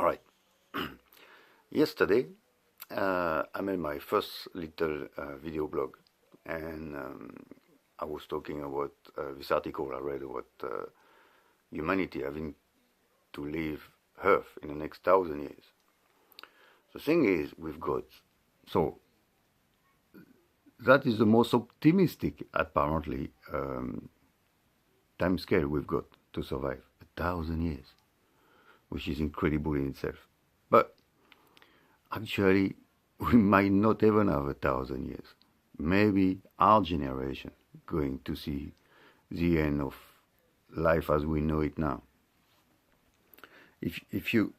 All right. Yesterday, I made my first little video blog, and I was talking about this article I read about humanity having to leave Earth in the next 1,000 years. The thing is, we've got so that is the most optimistic, apparently, time scale we've got to survive 1,000 years, which is incredible in itself. But actually, we might not even have 1,000 years. Maybe our generation going to see the end of life as we know it now. If you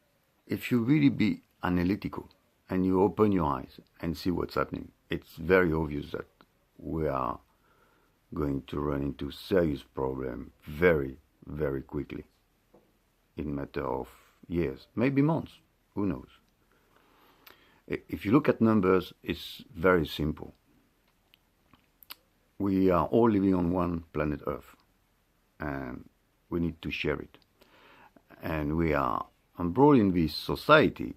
really be analytical and you open your eyes and see what's happening, it's very obvious that we are going to run into serious problems very, very quickly, in a matter of years, maybe months, who knows. If you look at numbers, it's very simple. We are all living on one planet Earth, and we need to share it. And we are embroiled in this society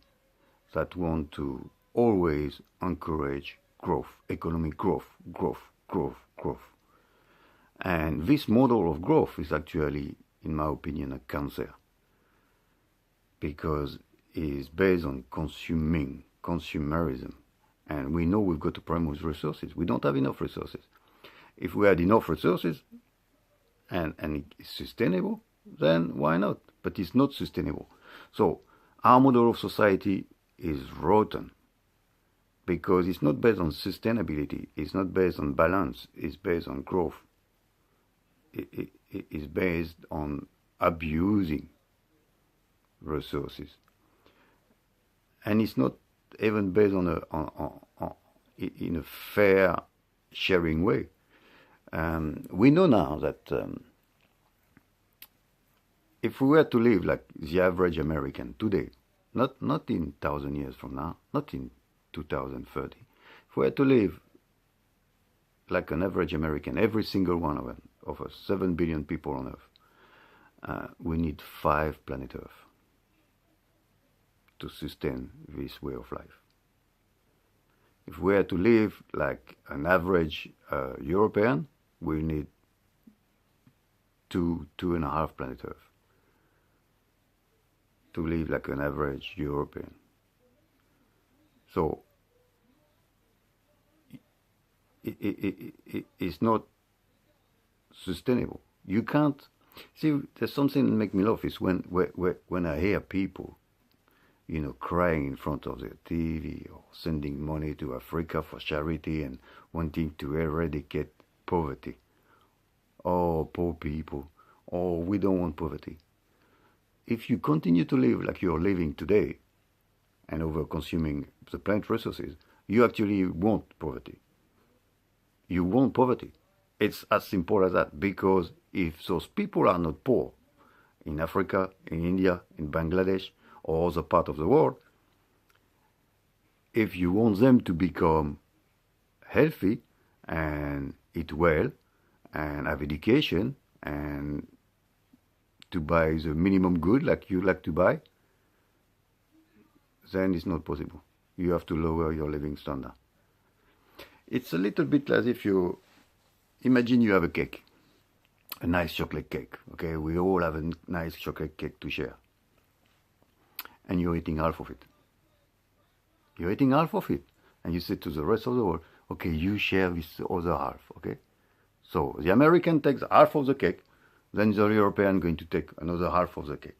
that want to always encourage growth, economic growth. And this model of growth is actually, in my opinion, a cancer, because it is based on consumerism. And we know we've got a problem with resources. We don't have enough resources. If we had enough resources and it's sustainable, then why not? But it's not sustainable. So our model of society is rotten, because it's not based on sustainability, it's not based on balance, it's based on growth. It is based on abusing resources. And it's not even based on in a fair sharing way. We know now that if we were to live like the average American today, not in 1,000 years from now, not in 2030, if we were to live like an average American, every single one of us, 7 billion people on Earth, we need 5 planet Earth to sustain this way of life. If we were to live like an average European, we need 2.5 planet Earth to live like an average European. So it's not sustainable. You can't see. There's something that makes me laugh is when I hear people, crying in front of their TV or sending money to Africa for charity and wanting to eradicate poverty. Oh, poor people. Oh, we don't want poverty. If you continue to live like you're living today and over-consuming the plant resources, you actually want poverty. You want poverty. It's as simple as that, because if those people are not poor in Africa, in India, in Bangladesh, or other part of the world, if you want them to become healthy and eat well and have education and to buy the minimum good like you like to buy, then it's not possible. You have to lower your living standard. It's a little bit as if you imagine you have a cake, a nice chocolate cake. Okay, we all have a nice chocolate cake to share, and you're eating half of it. You're eating half of it, and you say to the rest of the world, okay, you share this other half. Okay, so the American takes half of the cake, then the European going to take another half of the cake,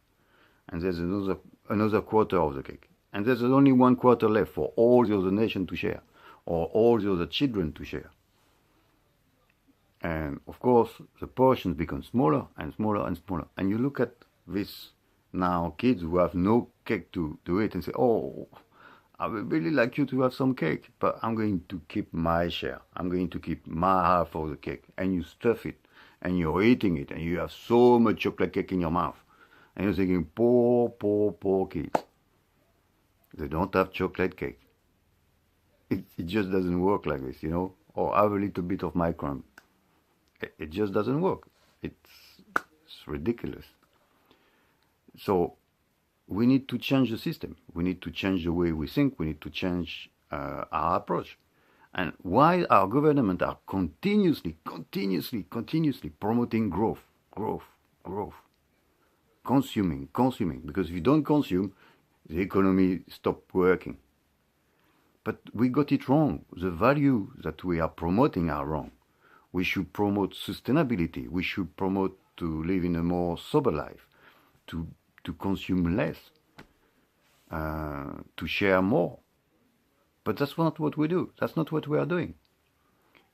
and there's another quarter of the cake, and there's only 1/4 left for all the other nations to share, or all the other children to share. And of course, the portions become smaller and smaller and smaller. And you look at this now, kids who have no cake to eat and say, oh, I would really like you to have some cake, but I'm going to keep my share. I'm going to keep my half of the cake. And you stuff it, and you're eating it, and you have so much chocolate cake in your mouth. And you're thinking, poor, poor, poor kids. They don't have chocolate cake. It just doesn't work like this, or have a little bit of my crumb. It just doesn't work. It's ridiculous. So we need to change the system. We need to change the way we think. We need to change our approach. And while our government are continuously promoting growth, consuming, because if you don't consume, the economy stops working. But we got it wrong. The values that we are promoting are wrong. We should promote sustainability. We should promote to live in a more sober life, to consume less, to share more. But that's not what we do. That's not what we are doing.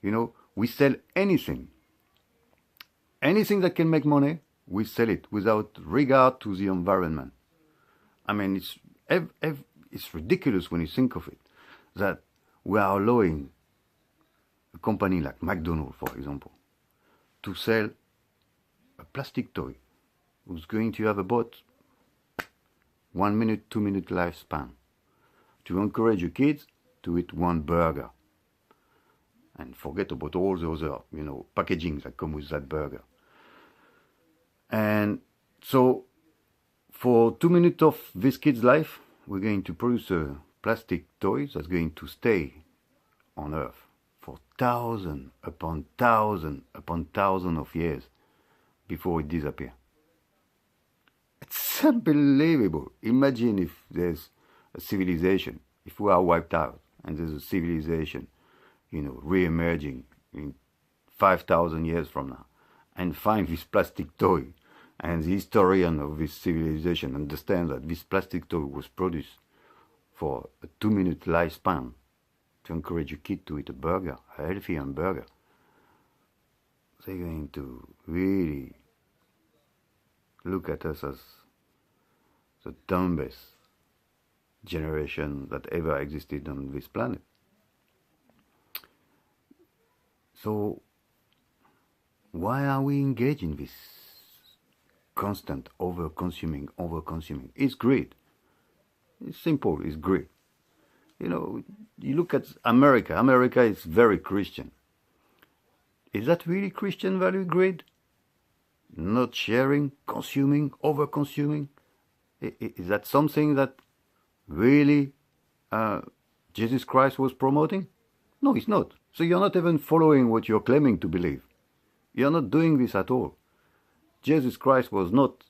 You know, we sell anything. Anything that can make money, we sell it without regard to the environment. I mean, it's ridiculous when you think of it, that we are allowing a company like McDonald's, for example, to sell a plastic toy who's going to have about 1 minute, 2 minute lifespan, to encourage your kids to eat one burger and forget about all the other, you know, packaging that come with that burger. And so for 2 minutes of this kid's life, we're going to produce a plastic toy that's going to stay on Earth for thousand upon thousand of years before it disappears. It's unbelievable. Imagine if there's a civilization, if we are wiped out, and there's a civilization, you know, re-emerging in 5,000 years from now, and find this plastic toy, and the historian of this civilization understands that this plastic toy was produced for a 2 minute lifespan to encourage a kid to eat a burger, a healthy hamburger. They're going to really look at us as the dumbest generation that ever existed on this planet. So why are we engaged in this constant over-consuming? It's greed. It's simple, it's greed. You know, you look at America. America is very Christian. Is that really Christian value, greed? Not sharing, consuming, over-consuming? Is that something that really Jesus Christ was promoting? No, it's not. So you're not even following what you're claiming to believe. You're not doing this at all. Jesus Christ was not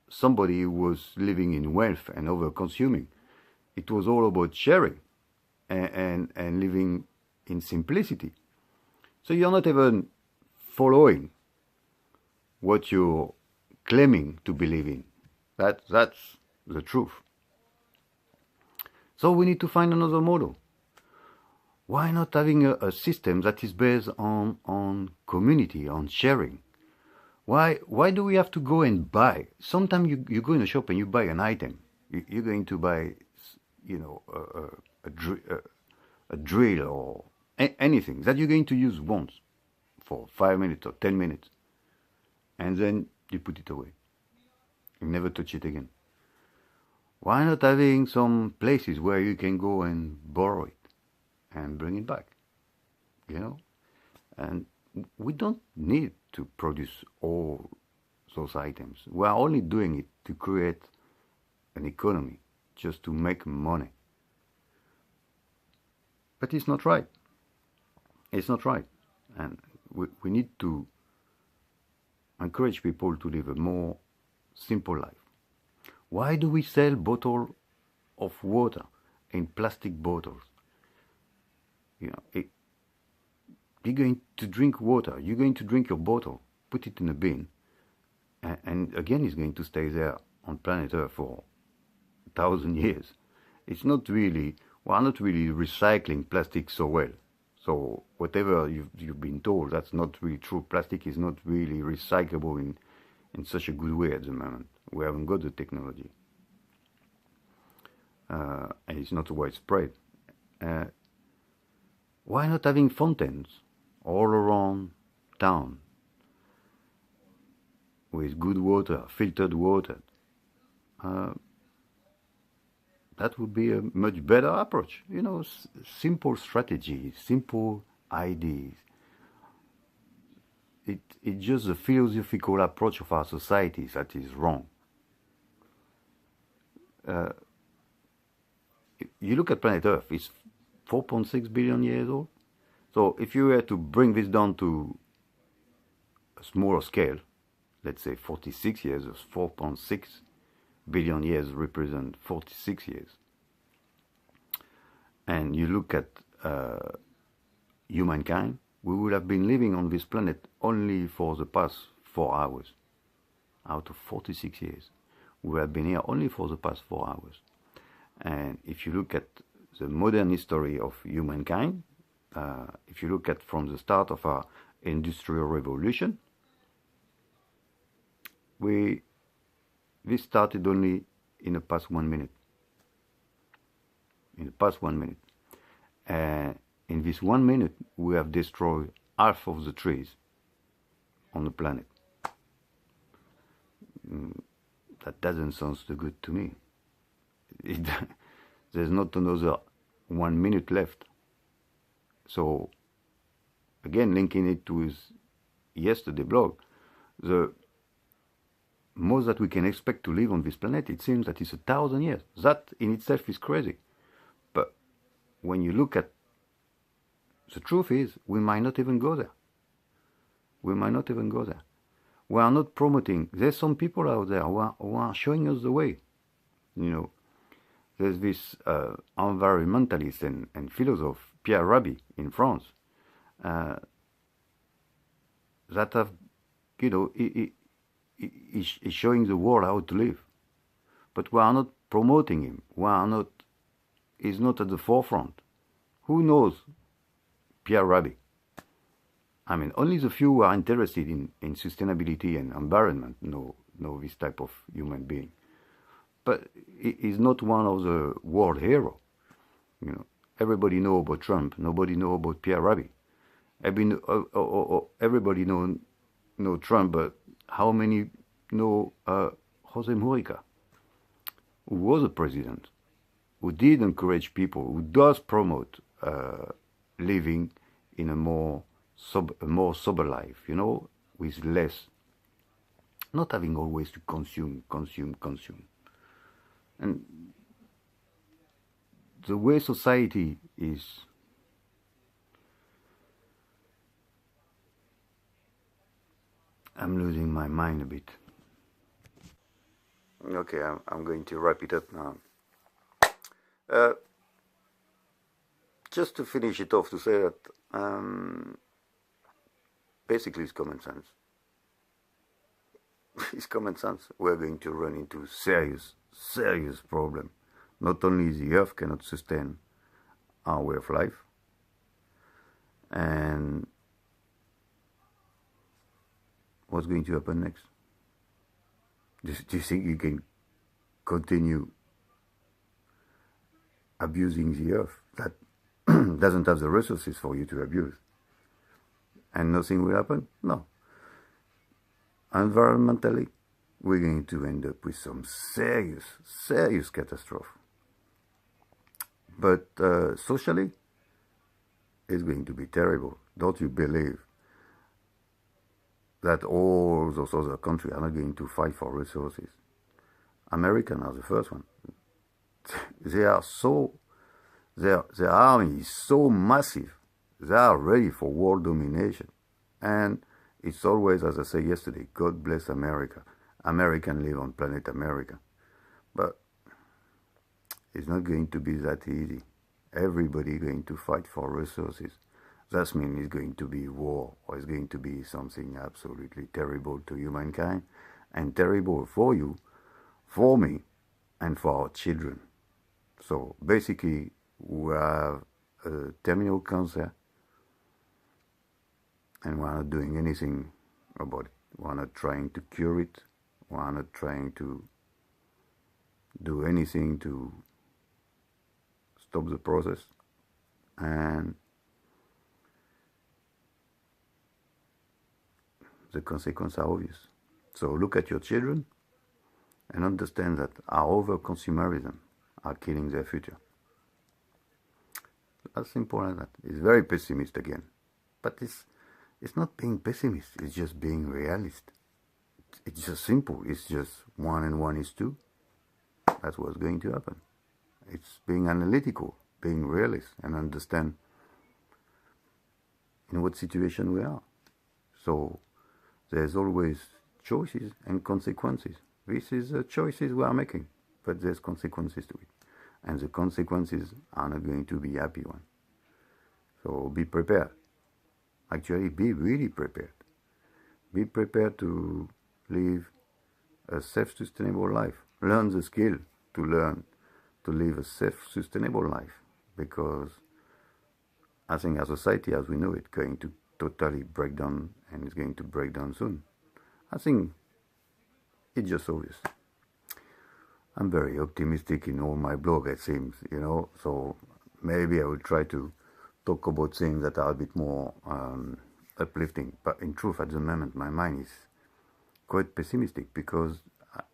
somebody who was living in wealth and over-consuming. It was all about sharing and living in simplicity. So you're not even following what you're claiming to believe in. That's the truth. So we need to find another model. Why not having a system that is based on community, on sharing? Why do we have to go and buy? Sometimes you go in a shop and you buy an item. You're going to buy, you know, a drill or anything that you're going to use once for 5 minutes or 10 minutes. And then you put it away. You never touch it again. Why not having some places where you can go and borrow it and bring it back? You know? And we don't need to produce all those items. We are only doing it to create an economy, just to make money. But it's not right. It's not right. And we need to encourage people to live a more simple life. Why do we sell bottle of water in plastic bottles? You know, you're going to drink water. You're going to drink your bottle, put it in a bin, and again it's going to stay there on planet Earth for 1,000 years. It's not really, we are not really recycling plastic so well. So whatever you've been told, that's not really true. Plastic is not really recyclable in such a good way at the moment. We haven't got the technology. And it's not widespread. Why not having fountains all around town with good water, filtered water? That would be a much better approach. You know, simple strategies, simple ideas. It's just the philosophical approach of our society that is wrong. You look at planet Earth, it's 4.6 billion years old. So if you were to bring this down to a smaller scale, let's say 46 years, 4.6 billion years represent 46 years. And you look at humankind, we would have been living on this planet only for the past 4 hours. Out of 46 years, we have been here only for the past 4 hours. And if you look at the modern history of humankind, if you look at from the start of our industrial revolution, this started only in the past 1 minute. In the past 1 minute. And in this 1 minute, we have destroyed half of the trees on the planet. That doesn't sound so good to me. There's not another 1 minute left. So, again, linking it to his yesterday blog, the most that we can expect to live on this planet, it seems that it's 1,000 years. That in itself is crazy. But when you look at the truth is, we might not even go there. We might not even go there. We are not promoting. There's some people out there who are showing us the way. You know, there's this environmentalist and philosopher, Pierre Rabhi, in France, that have, you know, he's showing the world how to live. But we are not promoting him. He's not at the forefront. Who knows Pierre Rabhi? I mean, only the few who are interested in sustainability and environment know this type of human being. But he's not one of the world heroes. You know, everybody know about Trump. Nobody know about Pierre Rabhi. Everybody know Trump, but how many know Jose Mujica, who was a president, who did encourage people, who does promote living in a more sober life, you know, with less, not having always to consume. And the way society is, I'm losing my mind a bit. Okay, I'm going to wrap it up now. Just to finish it off, to say that basically it's common sense. It's common sense. We're going to run into serious problem. Not only the earth cannot sustain our way of life, and what's going to happen next? Do you think you can continue abusing the earth that doesn't have the resources for you to abuse, and nothing will happen? No. Environmentally, we're going to end up with some serious catastrophe. But socially, it's going to be terrible. Don't you believe that all those other countries are not going to fight for resources? Americans are the first one. They are so, their army is so massive, they are ready for world domination. And it's always, as I said yesterday, God bless America. Americans live on planet America. But it's not going to be that easy. Everybody going to fight for resources. That means it's going to be war, or it's going to be something absolutely terrible to humankind, and terrible for you, for me, and for our children. So basically, we have a terminal cancer, and we're not doing anything about it. We're not trying to cure it. We're not trying to do anything to stop the process. And the consequences are obvious. So look at your children and understand that our over-consumerism are killing their future. As simple as that. It's very pessimist again. But it's not being pessimist, it's just being realist. It's just simple. It's just 1 and 1 is 2. That's what's going to happen. It's being analytical, being realist, and understand in what situation we are. So there's always choices and consequences. This is the choices we are making, but there's consequences to it. And the consequences are not going to be happy ones. So be prepared. Actually, be really prepared. Be prepared to live a self-sustainable life. Learn the skill to learn to live a self-sustainable life, because I think our society as we know it going to totally break down, and it's going to break down soon. I think it's just obvious. I'm very optimistic in all my blog, it seems, so maybe I will try to talk about things that are a bit more uplifting. But in truth, at the moment, my mind is quite pessimistic, because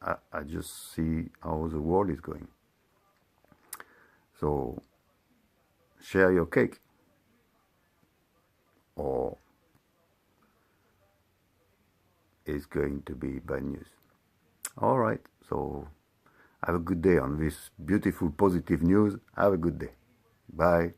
I just see how the world is going. So share your cake, or it's going to be bad news. All right, so have a good day on this beautiful positive news. Have a good day. Bye.